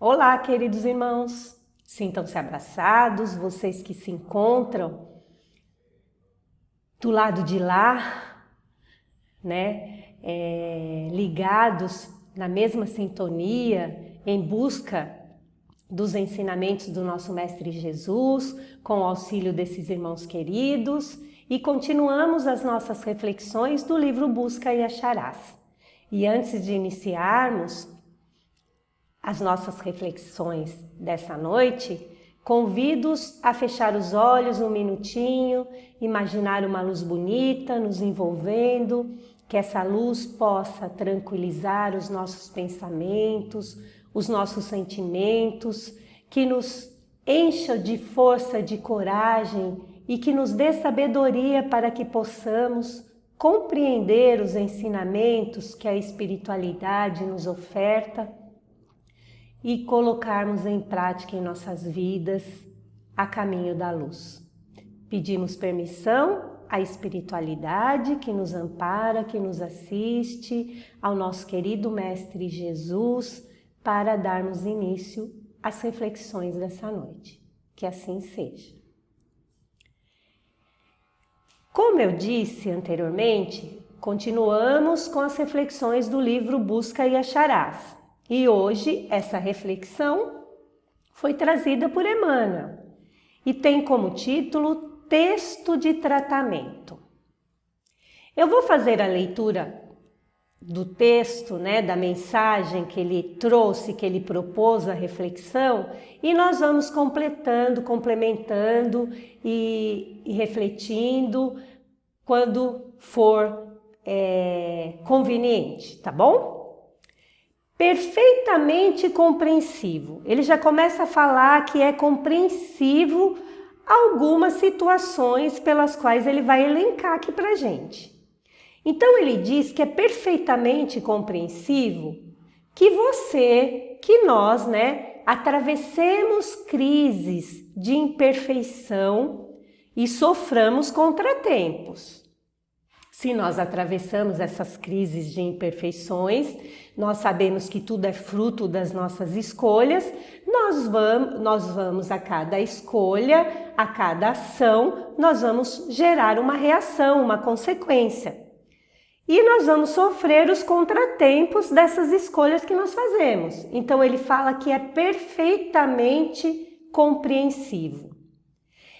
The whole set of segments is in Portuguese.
Olá, queridos irmãos, sintam-se abraçados, vocês que se encontram do lado de lá, ligados na mesma sintonia, em busca dos ensinamentos do nosso Mestre Jesus, com o auxílio desses irmãos queridos, e continuamos as nossas reflexões do livro Busca e Acharás. E antes de iniciarmos as nossas reflexões dessa noite, convido-os a fechar os olhos um minutinho, imaginar uma luz bonita nos envolvendo, que essa luz possa tranquilizar os nossos pensamentos, os nossos sentimentos, que nos encha de força, de coragem e que nos dê sabedoria para que possamos compreender os ensinamentos que a espiritualidade nos oferta e colocarmos em prática em nossas vidas a caminho da luz. Pedimos permissão à espiritualidade que nos ampara, que nos assiste, ao nosso querido Mestre Jesus, para darmos início às reflexões dessa noite. Que assim seja. Como eu disse anteriormente, continuamos com as reflexões do livro Busca e Acharás. E hoje essa reflexão foi trazida por Emmanuel e tem como título Texto de Tratamento. Eu vou fazer a leitura do texto, da mensagem que ele trouxe, que ele propôs a reflexão, e nós vamos complementando e refletindo quando for conveniente, tá bom? Perfeitamente compreensivo. Ele já começa a falar que é compreensivo algumas situações pelas quais ele vai elencar aqui pra gente. Então ele diz que é perfeitamente compreensivo que nós, atravessemos crises de imperfeição e soframos contratempos. Se nós atravessamos essas crises de imperfeições, nós sabemos que tudo é fruto das nossas escolhas, nós vamos a cada escolha, a cada ação, nós vamos gerar uma reação, uma consequência. E nós vamos sofrer os contratempos dessas escolhas que nós fazemos. Então ele fala que é perfeitamente compreensivo.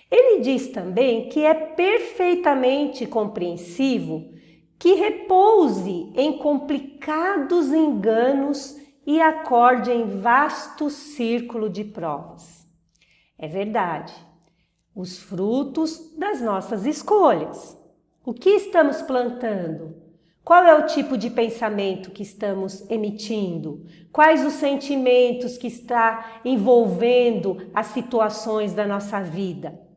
Ele diz também que é perfeitamente compreensivo que repouse em complicados enganos e acorde em vasto círculo de provas. É verdade, os frutos das nossas escolhas. O que estamos plantando? Qual é o tipo de pensamento que estamos emitindo? Quais os sentimentos que está envolvendo as situações da nossa vida?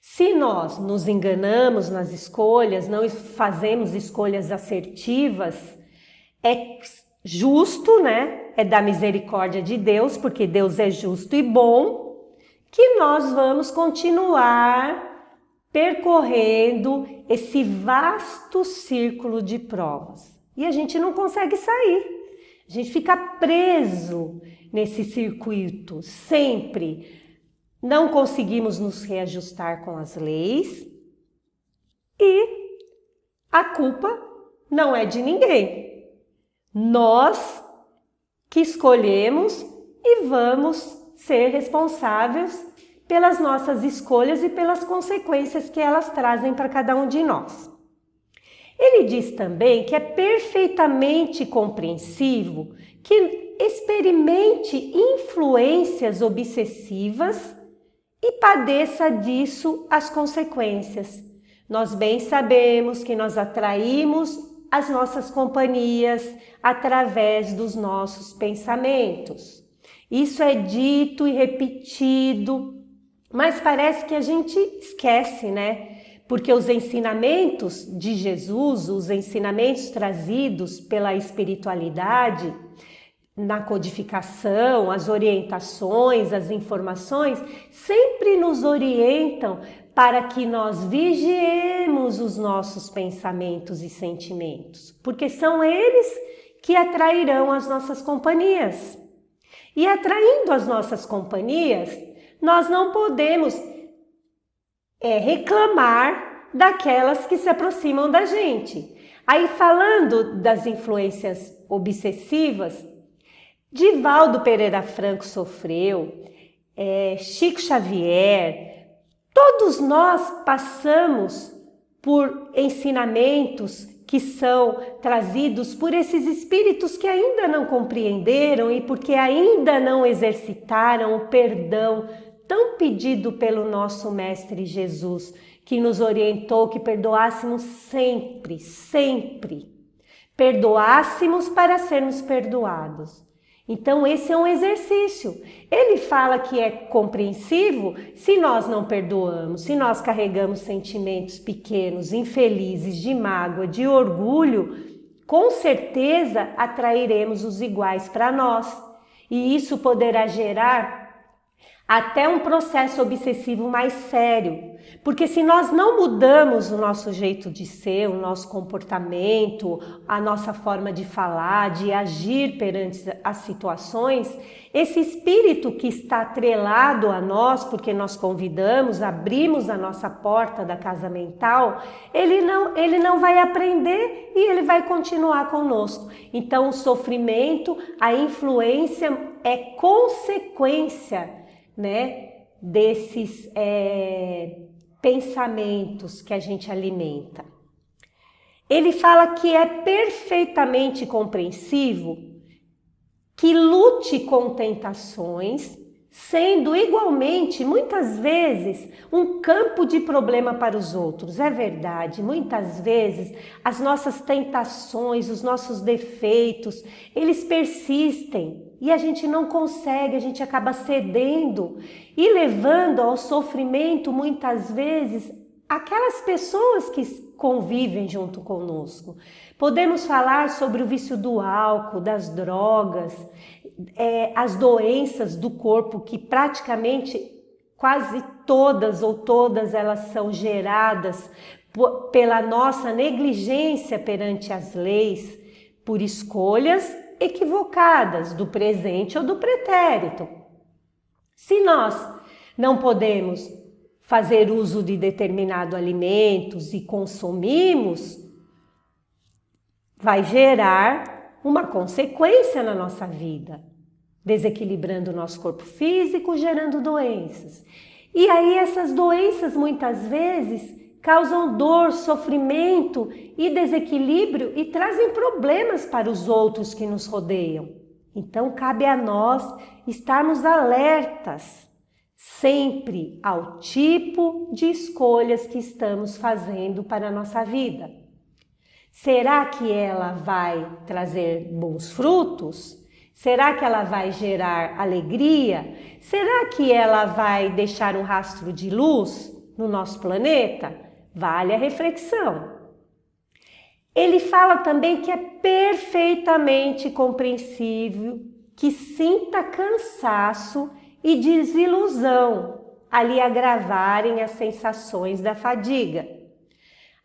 Se nós nos enganamos nas escolhas, não fazemos escolhas assertivas, é justo, é da misericórdia de Deus, porque Deus é justo e bom, que nós vamos continuar percorrendo esse vasto círculo de provas. E a gente não consegue sair, a gente fica preso nesse circuito sempre. Não conseguimos nos reajustar com as leis e a culpa não é de ninguém. Nós que escolhemos e vamos ser responsáveis pelas nossas escolhas e pelas consequências que elas trazem para cada um de nós. Ele diz também que é perfeitamente compreensivo que experimente influências obsessivas e padeça disso as consequências. Nós bem sabemos que nós atraímos as nossas companhias através dos nossos pensamentos. Isso é dito e repetido, mas parece que a gente esquece, Porque os ensinamentos de Jesus, os ensinamentos trazidos pela espiritualidade, na codificação, as orientações, as informações, sempre nos orientam para que nós vigiemos os nossos pensamentos e sentimentos, porque são eles que atrairão as nossas companhias. E atraindo as nossas companhias, nós não podemos reclamar daquelas que se aproximam da gente. Aí, falando das influências obsessivas, Divaldo Pereira Franco sofreu, Chico Xavier, todos nós passamos por ensinamentos que são trazidos por esses espíritos que ainda não compreenderam e porque ainda não exercitaram o perdão tão pedido pelo nosso Mestre Jesus, que nos orientou que perdoássemos sempre, sempre. Perdoássemos para sermos perdoados. Então esse é um exercício. Ele fala que é compreensivo se nós não perdoamos, se nós carregamos sentimentos pequenos, infelizes, de mágoa, de orgulho, com certeza atrairemos os iguais para nós. E isso poderá gerar até um processo obsessivo mais sério. Porque se nós não mudamos o nosso jeito de ser, o nosso comportamento, a nossa forma de falar, de agir perante as situações, esse espírito que está atrelado a nós, porque nós convidamos, abrimos a nossa porta da casa mental, ele não vai aprender e ele vai continuar conosco. Então o sofrimento, a influência é consequência, desses pensamentos que a gente alimenta. Ele fala que é perfeitamente compreensivo que lute com tentações, sendo igualmente, muitas vezes, um campo de problema para os outros. É verdade, muitas vezes as nossas tentações, os nossos defeitos, eles persistem e a gente não consegue, a gente acaba cedendo e levando ao sofrimento, muitas vezes, aquelas pessoas que convivem junto conosco. Podemos falar sobre o vício do álcool, das drogas, as doenças do corpo que praticamente quase todas ou todas elas são geradas pela nossa negligência perante as leis, por escolhas equivocadas do presente ou do pretérito. Se nós não podemos fazer uso de determinados alimentos e consumimos, vai gerar uma consequência na nossa vida, desequilibrando o nosso corpo físico, gerando doenças. E aí essas doenças muitas vezes causam dor, sofrimento e desequilíbrio e trazem problemas para os outros que nos rodeiam. Então cabe a nós estarmos alertas sempre ao tipo de escolhas que estamos fazendo para a nossa vida. Será que ela vai trazer bons frutos? Será que ela vai gerar alegria? Será que ela vai deixar um rastro de luz no nosso planeta? Vale a reflexão. Ele fala também que é perfeitamente compreensível que sinta cansaço e desilusão ali agravarem as sensações da fadiga.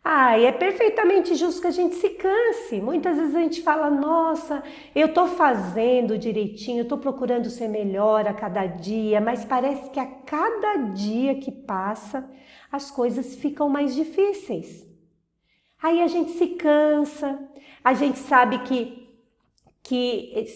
E é perfeitamente justo que a gente se canse. Muitas vezes a gente fala, nossa, eu estou fazendo direitinho, eu estou procurando ser melhor a cada dia, mas parece que a cada dia que passa, as coisas ficam mais difíceis. Aí a gente se cansa, a gente sabe que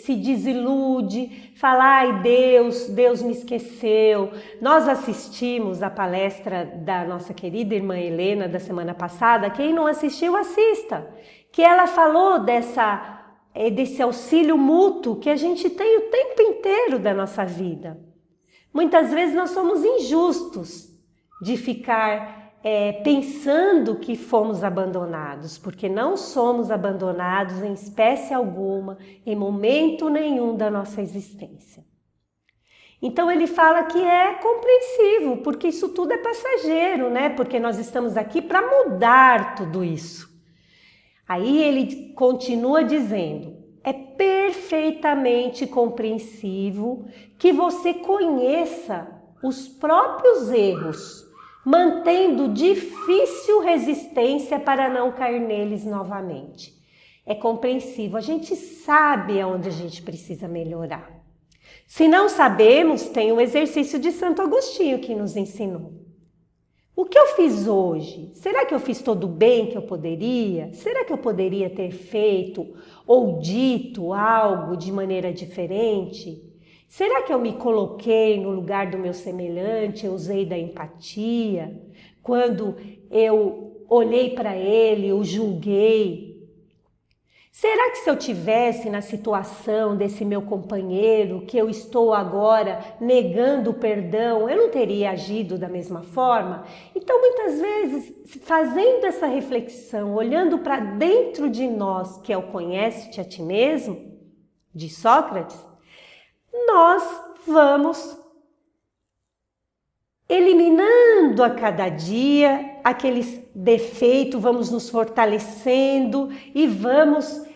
se desilude, fala, Deus me esqueceu. Nós assistimos a palestra da nossa querida irmã Helena da semana passada. Quem não assistiu, assista. Que ela falou desse auxílio mútuo que a gente tem o tempo inteiro da nossa vida. Muitas vezes nós somos injustos de ficar pensando que fomos abandonados, porque não somos abandonados em espécie alguma, em momento nenhum da nossa existência. Então ele fala que é compreensivo, porque isso tudo é passageiro, Porque nós estamos aqui para mudar tudo isso. Aí ele continua dizendo, é perfeitamente compreensivo que você conheça os próprios erros, mantendo difícil resistência para não cair neles novamente. É compreensível, a gente sabe aonde a gente precisa melhorar. Se não sabemos, tem o exercício de Santo Agostinho que nos ensinou. O que eu fiz hoje? Será que eu fiz todo o bem que eu poderia? Será que eu poderia ter feito ou dito algo de maneira diferente? Será que eu me coloquei no lugar do meu semelhante, eu usei da empatia? Quando eu olhei para ele, eu julguei? Será que se eu tivesse na situação desse meu companheiro, que eu estou agora negando o perdão, eu não teria agido da mesma forma? Então, muitas vezes, fazendo essa reflexão, olhando para dentro de nós, que é o conhece-te a ti mesmo, de Sócrates, nós vamos eliminando a cada dia aqueles defeitos, vamos nos fortalecendo e vamos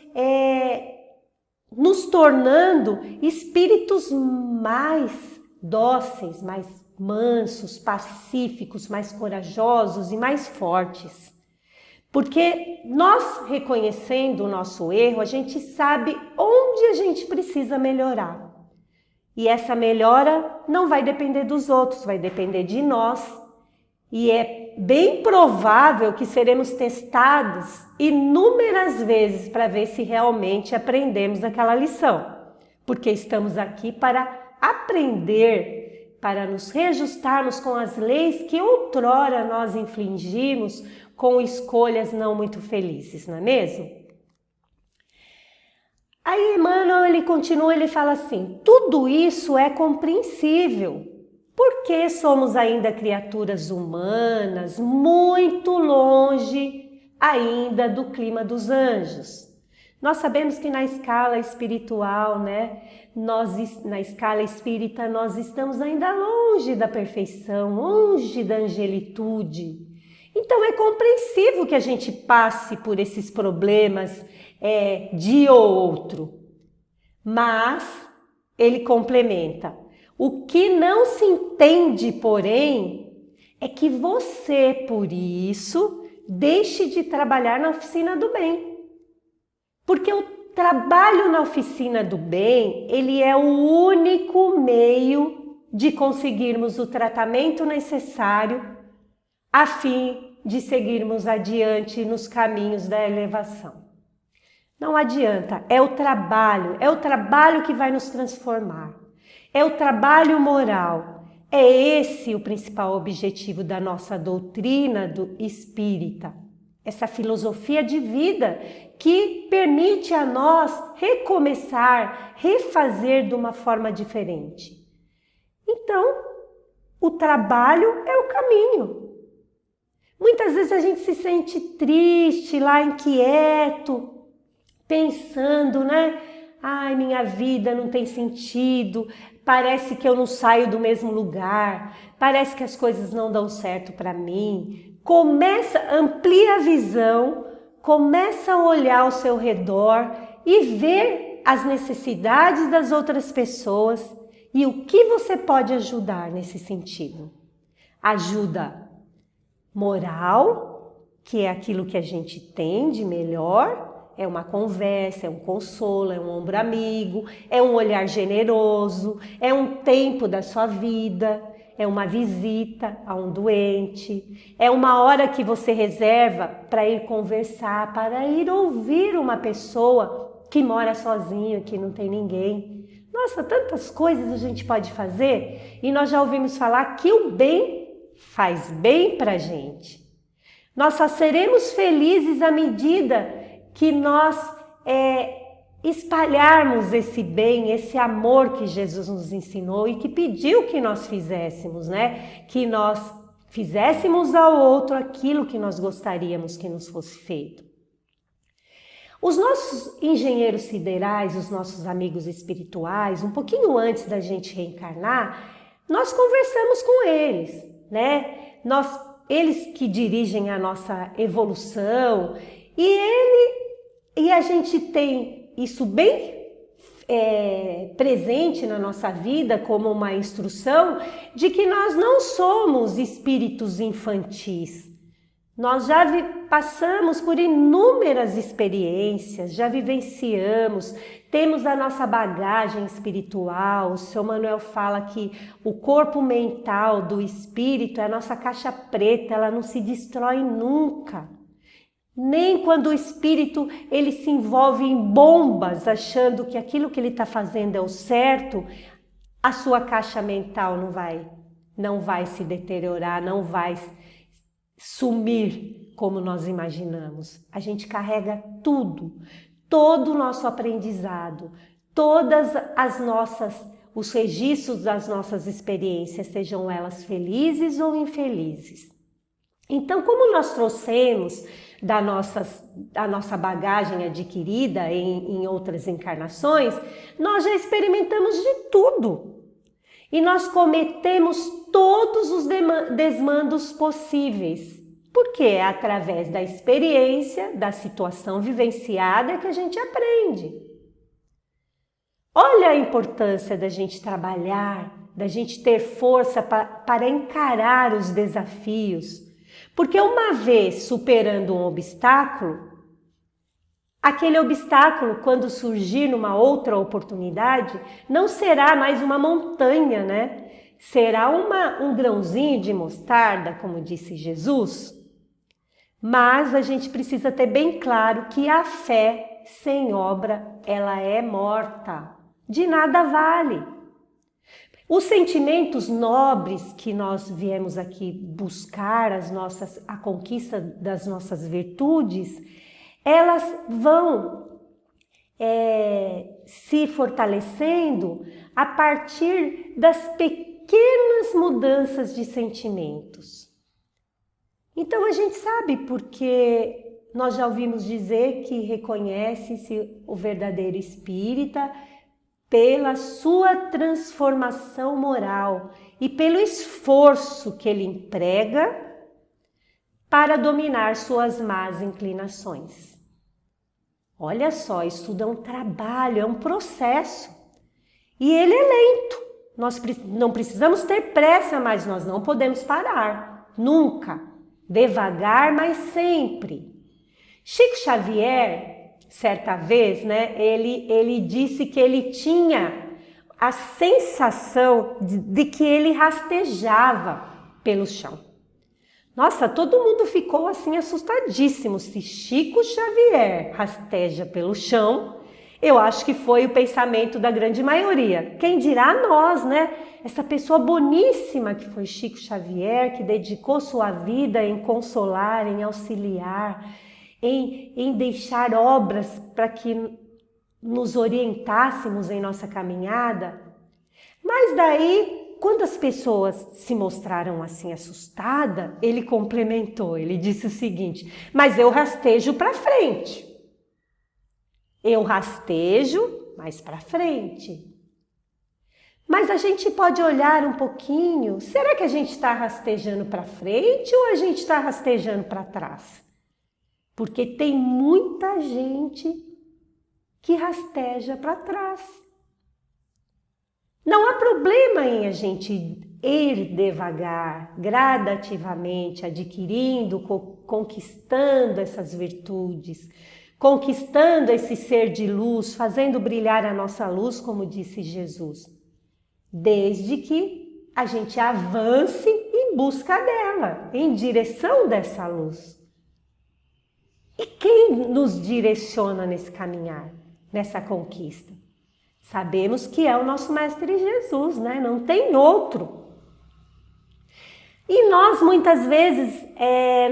nos tornando espíritos mais dóceis, mais mansos, pacíficos, mais corajosos e mais fortes. Porque nós, reconhecendo o nosso erro, a gente sabe onde a gente precisa melhorar. E essa melhora não vai depender dos outros, vai depender de nós. E é bem provável que seremos testados inúmeras vezes para ver se realmente aprendemos aquela lição. Porque estamos aqui para aprender, para nos reajustarmos com as leis que outrora nós infringimos com escolhas não muito felizes, não é mesmo? Aí Emmanuel, ele continua, ele fala assim, tudo isso é compreensível, porque somos ainda criaturas humanas, muito longe ainda do clima dos anjos. Nós sabemos que na escala espiritual, na escala espírita, nós estamos ainda longe da perfeição, longe da angelitude. Então é compreensível que a gente passe por esses problemas dia ou outro. Mas ele complementa, o que não se entende, porém, é que você, por isso, deixe de trabalhar na oficina do bem. Porque o trabalho na oficina do bem, ele é o único meio de conseguirmos o tratamento necessário a fim de seguirmos adiante nos caminhos da elevação. Não adianta, é o trabalho que vai nos transformar. É o trabalho moral. É esse o principal objetivo da nossa doutrina do espírita. Essa filosofia de vida que permite a nós recomeçar, refazer de uma forma diferente. Então, o trabalho é o caminho. Muitas vezes a gente se sente triste, lá inquieto, pensando, ai, minha vida não tem sentido, parece que eu não saio do mesmo lugar, parece que as coisas não dão certo para mim. Amplia a visão, começa a olhar ao seu redor e ver as necessidades das outras pessoas e o que você pode ajudar nesse sentido. Ajuda moral, que é aquilo que a gente tem de melhor, é uma conversa, é um consolo, é um ombro amigo, é um olhar generoso, é um tempo da sua vida, é uma visita a um doente, é uma hora que você reserva para ir conversar, para ir ouvir uma pessoa que mora sozinho, que não tem ninguém. Nossa, tantas coisas a gente pode fazer e nós já ouvimos falar que o bem faz bem para a gente. Nós só seremos felizes à medida que nós espalharmos esse bem, esse amor que Jesus nos ensinou e que pediu que nós fizéssemos, Que nós fizéssemos ao outro aquilo que nós gostaríamos que nos fosse feito. Os nossos engenheiros siderais, os nossos amigos espirituais, um pouquinho antes da gente reencarnar, nós conversamos com eles, Eles que dirigem a nossa evolução e a gente tem isso bem presente na nossa vida como uma instrução de que nós não somos espíritos infantis. Nós já passamos por inúmeras experiências, já vivenciamos, temos a nossa bagagem espiritual. O seu Manuel fala que o corpo mental do espírito é a nossa caixa preta, ela não se destrói nunca. Nem quando o espírito ele se envolve em bombas, achando que aquilo que ele está fazendo é o certo, a sua caixa mental não vai se deteriorar, não vai sumir como nós imaginamos. A gente carrega tudo, todo o nosso aprendizado, os registros das nossas experiências, sejam elas felizes ou infelizes. Então, como nós trouxemos a nossa bagagem adquirida em outras encarnações, nós já experimentamos de tudo. E nós cometemos todos os desmandos possíveis. Porque é através da experiência, da situação vivenciada que a gente aprende. Olha a importância da gente trabalhar, da gente ter força para encarar os desafios. Porque uma vez superando um obstáculo, aquele obstáculo, quando surgir numa outra oportunidade, não será mais uma montanha, né? Será um grãozinho de mostarda, como disse Jesus. Mas a gente precisa ter bem claro que a fé sem obra, ela é morta. De nada vale. Os sentimentos nobres que nós viemos aqui buscar, a conquista das nossas virtudes, elas vão se fortalecendo a partir das pequenas mudanças de sentimentos. Então a gente sabe porque nós já ouvimos dizer que reconhece-se o verdadeiro espírita pela sua transformação moral e pelo esforço que ele emprega para dominar suas más inclinações. Olha só, isso tudo é um trabalho, é um processo. E ele é lento. Nós não precisamos ter pressa, mas nós não podemos parar. Nunca. Devagar, mas sempre. Chico Xavier, certa vez, né, ele disse que ele tinha a sensação de que ele rastejava pelo chão. Nossa, todo mundo ficou assim assustadíssimo. Se Chico Xavier rasteja pelo chão, eu acho que foi o pensamento da grande maioria. Quem dirá nós, né? Essa pessoa boníssima que foi Chico Xavier, que dedicou sua vida em consolar, em auxiliar, em deixar obras para que nos orientássemos em nossa caminhada. Mas daí, quando as pessoas se mostraram assim assustadas, ele complementou, ele disse o seguinte: mas eu rastejo para frente. Eu rastejo mais para frente. Mas a gente pode olhar um pouquinho, será que a gente está rastejando para frente ou a gente está rastejando para trás? Porque tem muita gente que rasteja para trás. Não há problema em a gente ir devagar, gradativamente, adquirindo, conquistando essas virtudes, conquistando esse ser de luz, fazendo brilhar a nossa luz, como disse Jesus, desde que a gente avance em busca dela, em direção dessa luz. E quem nos direciona nesse caminhar, nessa conquista? Sabemos que é o nosso Mestre Jesus, né? Não tem outro. E nós muitas vezes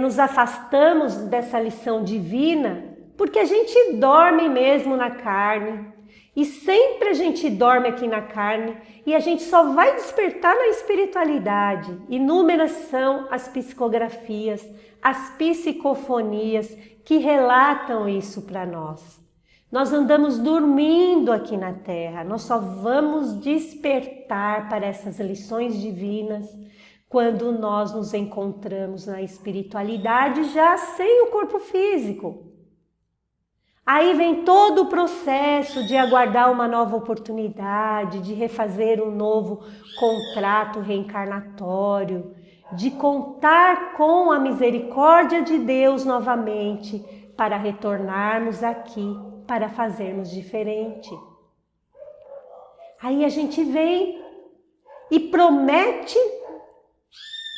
nos afastamos dessa lição divina porque a gente dorme mesmo na carne. E sempre a gente dorme aqui na carne e a gente só vai despertar na espiritualidade. Inúmeras são as psicografias, as psicofonias que relatam isso para nós. Nós andamos dormindo aqui na Terra, nós só vamos despertar para essas lições divinas quando nós nos encontramos na espiritualidade já sem o corpo físico. Aí vem todo o processo de aguardar uma nova oportunidade, de refazer um novo contrato reencarnatório, de contar com a misericórdia de Deus novamente para retornarmos aqui, para fazermos diferente. Aí a gente vem e promete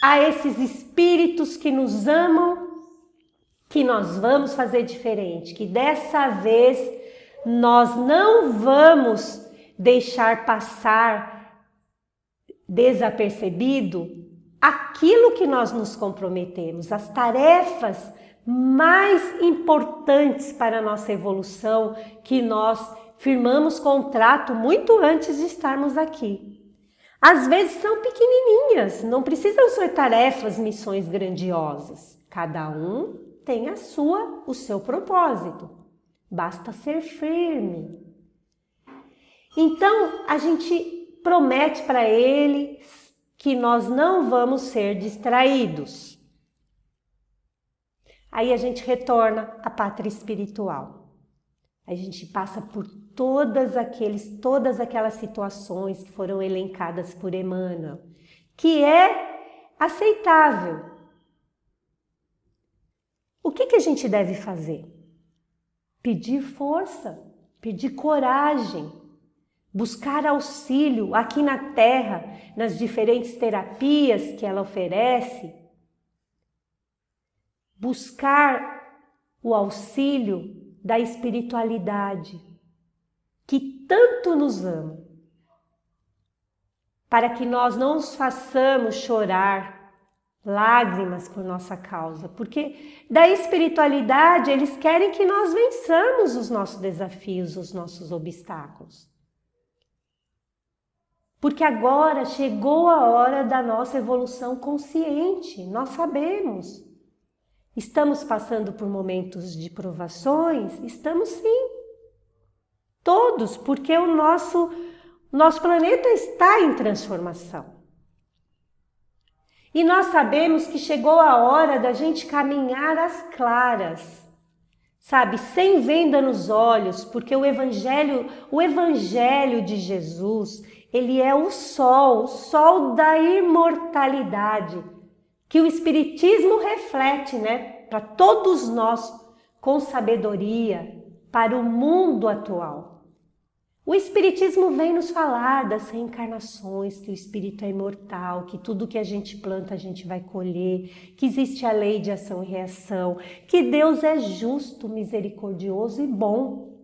a esses espíritos que nos amam que nós vamos fazer diferente, que dessa vez nós não vamos deixar passar desapercebido aquilo que nós nos comprometemos, as tarefas mais importantes para a nossa evolução, que nós firmamos contrato muito antes de estarmos aqui. Às vezes são pequenininhas, não precisam ser tarefas, missões grandiosas. Cada um tem o seu propósito. Basta ser firme. Então, a gente promete para eles que nós não vamos ser distraídos. Aí a gente retorna à pátria espiritual. A gente passa por todas aquelas situações que foram elencadas por Emmanuel, que é aceitável. O que a gente deve fazer? Pedir força, pedir coragem, buscar auxílio aqui na Terra, nas diferentes terapias que ela oferece, buscar o auxílio da espiritualidade, que tanto nos ama, para que nós não os façamos chorar lágrimas por nossa causa, porque da espiritualidade eles querem que nós vençamos os nossos desafios, os nossos obstáculos. Porque agora chegou a hora da nossa evolução consciente, nós sabemos. Estamos passando por momentos de provações? Estamos sim. Todos, porque o nosso planeta está em transformação. E nós sabemos que chegou a hora da gente caminhar às claras, sabe, sem venda nos olhos, porque o Evangelho de Jesus, ele é o sol da imortalidade, que o Espiritismo reflete, né, para todos nós, com sabedoria, para o mundo atual. O Espiritismo vem nos falar das reencarnações, que o Espírito é imortal, que tudo que a gente planta a gente vai colher, que existe a lei de ação e reação, que Deus é justo, misericordioso e bom.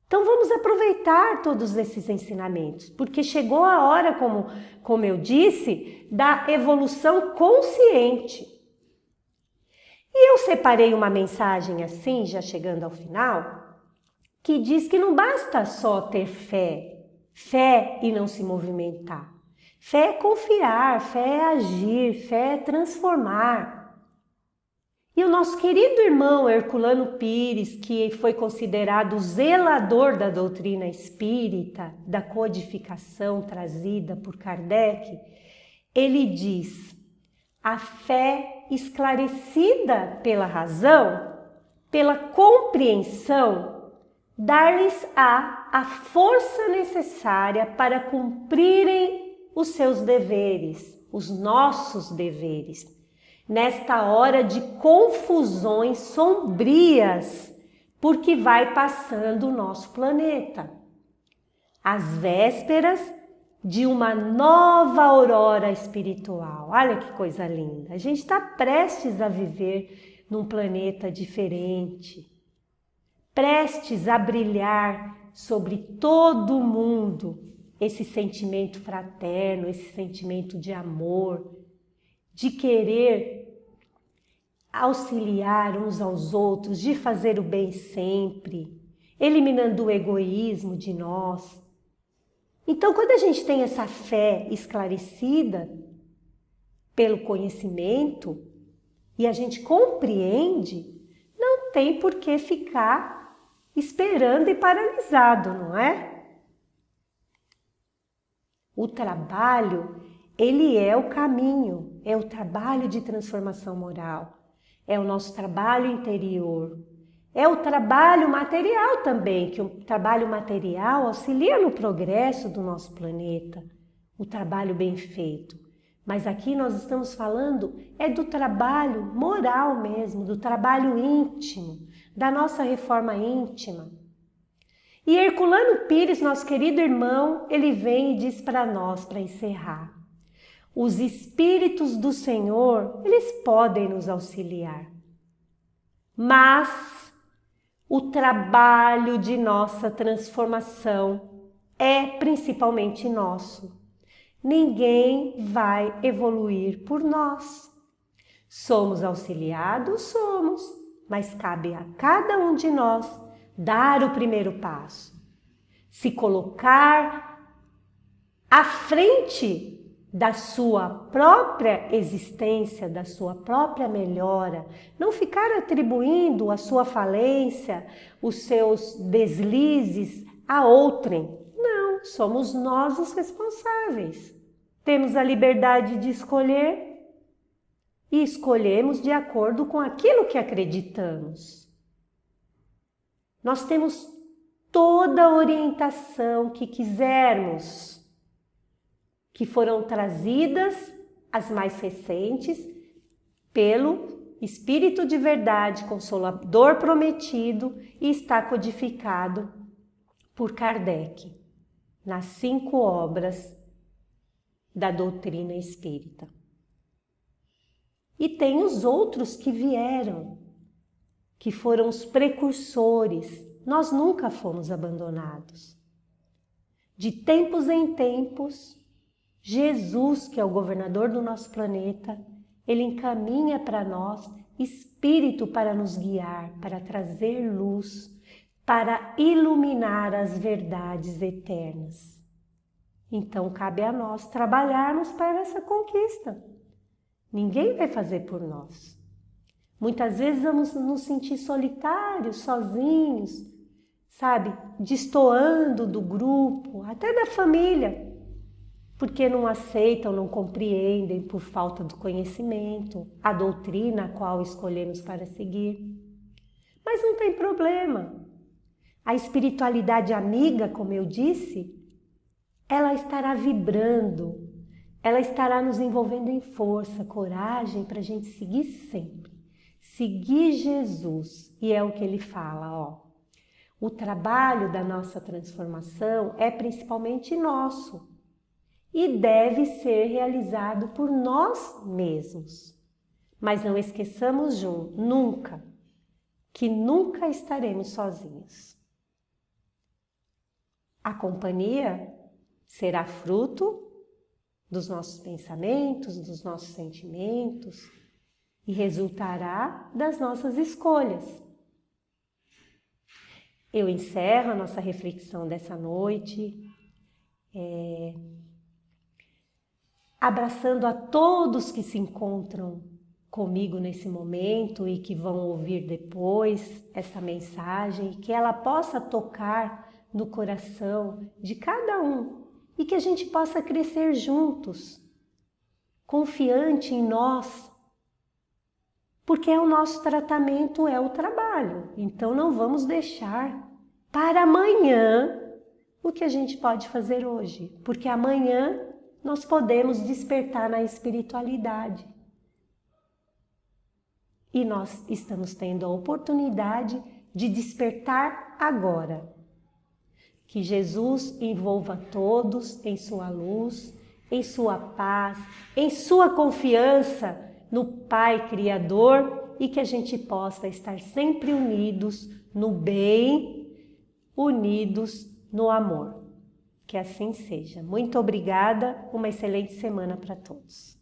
Então vamos aproveitar todos esses ensinamentos, porque chegou a hora, como eu disse, da evolução consciente. E eu separei uma mensagem assim, já chegando ao final, que diz que não basta só ter fé e não se movimentar. Fé é confiar, fé é agir, fé é transformar. E o nosso querido irmão Herculano Pires, que foi considerado o zelador da doutrina espírita, da codificação trazida por Kardec, ele diz: a fé esclarecida pela razão, pela compreensão, dar-lhes-á a força necessária para cumprirem os seus deveres, os nossos deveres, nesta hora de confusões sombrias, porque vai passando o nosso planeta. Às vésperas de uma nova aurora espiritual. Olha que coisa linda! A gente está prestes a viver num planeta diferente, prestes a brilhar sobre todo o mundo esse sentimento fraterno, esse sentimento de amor, de querer auxiliar uns aos outros, de fazer o bem sempre, eliminando o egoísmo de nós. Então, quando a gente tem essa fé esclarecida pelo conhecimento e a gente compreende, não tem por que ficar esperando e paralisado, não é? O trabalho, ele é o caminho, é o trabalho de transformação moral, é o nosso trabalho interior, é o trabalho material também, que o trabalho material auxilia no progresso do nosso planeta, o trabalho bem feito. Mas aqui nós estamos falando do trabalho moral mesmo, do trabalho íntimo, da nossa reforma íntima. E Herculano Pires, nosso querido irmão, ele vem e diz para nós, para encerrar: os Espíritos do Senhor, eles podem nos auxiliar, mas o trabalho de nossa transformação é principalmente nosso. Ninguém vai evoluir por nós. Somos auxiliados? Somos, mas cabe a cada um de nós dar o primeiro passo, se colocar à frente da sua própria existência, da sua própria melhora, não ficar atribuindo a sua falência, os seus deslizes a outrem. Não, somos nós os responsáveis. Temos a liberdade de escolher e escolhemos de acordo com aquilo que acreditamos. Nós temos toda a orientação que quisermos, que foram trazidas, as mais recentes, pelo Espírito de Verdade, Consolador Prometido, e está codificado por Kardec nas 5 obras da doutrina espírita. E tem os outros que vieram, que foram os precursores. Nós nunca fomos abandonados. De tempos em tempos, Jesus, que é o governador do nosso planeta, ele encaminha para nós espírito para nos guiar, para trazer luz, para iluminar as verdades eternas. Então, cabe a nós trabalharmos para essa conquista. Ninguém vai fazer por nós. Muitas vezes vamos nos sentir solitários, sozinhos, sabe? Destoando do grupo, até da família, porque não aceitam, não compreendem por falta do conhecimento, a doutrina a qual escolhemos para seguir. Mas não tem problema. A espiritualidade amiga, como eu disse, ela estará vibrando, ela estará nos envolvendo em força, coragem para a gente seguir sempre. Seguir Jesus, e é o que ele fala, ó. O trabalho da nossa transformação é principalmente nosso e deve ser realizado por nós mesmos. Mas não esqueçamos nunca, que nunca estaremos sozinhos. A companhia será fruto dos nossos pensamentos, dos nossos sentimentos e resultará das nossas escolhas. Eu encerro a nossa reflexão dessa noite, abraçando a todos que se encontram comigo nesse momento e que vão ouvir depois essa mensagem, que ela possa tocar no coração de cada um e que a gente possa crescer juntos, confiante em nós, porque o nosso tratamento é o trabalho. Então não vamos deixar para amanhã o que a gente pode fazer hoje, porque amanhã nós podemos despertar na espiritualidade. E nós estamos tendo a oportunidade de despertar agora. Que Jesus envolva todos em sua luz, em sua paz, em sua confiança no Pai Criador e que a gente possa estar sempre unidos no bem, unidos no amor. Que assim seja. Muito obrigada, uma excelente semana para todos.